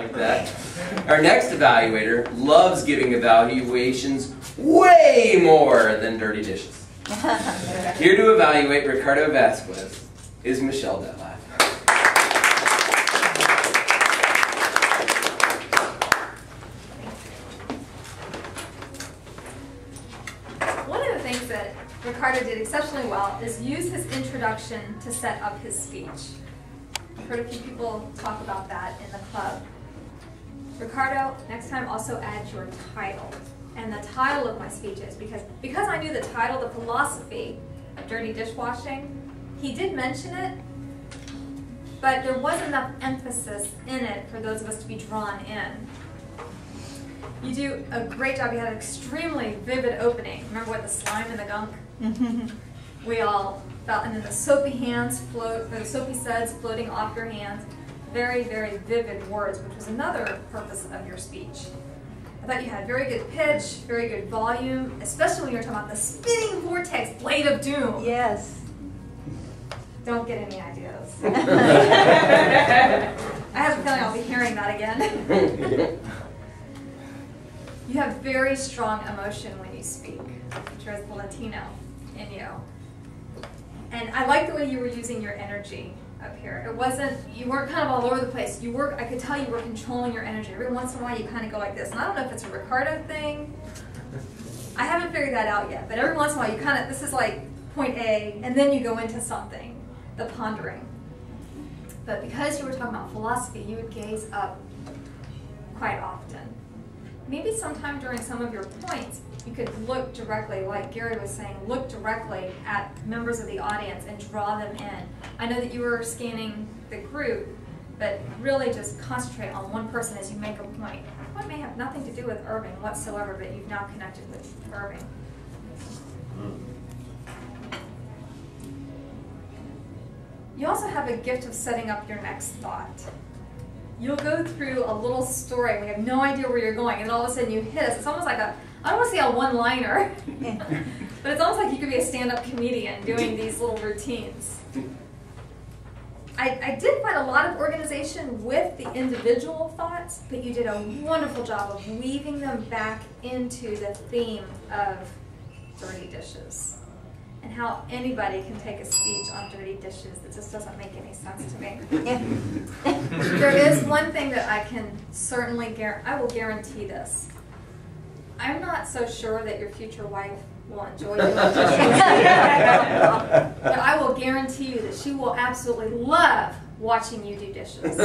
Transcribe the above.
like that. Our next evaluator loves giving evaluations way more than dirty dishes. Here to evaluate Ricardo Vasquez is Michelle Detlef. One of the things that Ricardo did exceptionally well is use his introduction to set up his speech. I've heard a few people talk about that in the club. Ricardo, next time also add your title. And the title of my speech is, because I knew the title, the philosophy of dirty dishwashing, he did mention it, but there wasn't enough emphasis in it for those of us to be drawn in. You do a great job. You had an extremely vivid opening. Remember what the slime and the gunk? We all felt, and then the soapy hands float, or the soapy suds floating off your hands. Very, very vivid words, which was another purpose of your speech. I thought you had very good pitch, very good volume, especially when you were talking about the spinning vortex blade of doom. Yes. Don't get any ideas. I have a feeling I'll be hearing that again. You have very strong emotion when you speak, which is the Latino in you. And I like the way you were using your energy up here. It wasn't, you weren't kind of all over the place. You were, I could tell you were controlling your energy. Every once in a while you kind of go like this. And I don't know if it's a Ricardo thing. I haven't figured that out yet. But every once in a while you kind of, this is like point A, and then you go into something, the pondering. But because you were talking about philosophy, you would gaze up quite often. Maybe sometime during some of your points, you could look directly, like Gary was saying, look directly at members of the audience and draw them in. I know that you were scanning the group, but really just concentrate on one person as you make a point. What may have nothing to do with Irving whatsoever, but you've now connected with Irving. You also have a gift of setting up your next thought. You'll go through a little story and we have no idea where you're going, and all of a sudden you hit us. It's almost like a, I don't want to say a one-liner, but it's almost like you could be a stand-up comedian doing these little routines. I did find a lot of organization with the individual thoughts, but you did a wonderful job of weaving them back into the theme of dirty dishes. And how anybody can take a speech on dirty dishes that just doesn't make any sense to me. There is one thing that I can certainly I will guarantee this. I'm not so sure that your future wife will enjoy doing dishes. But I will guarantee you that she will absolutely love watching you do dishes.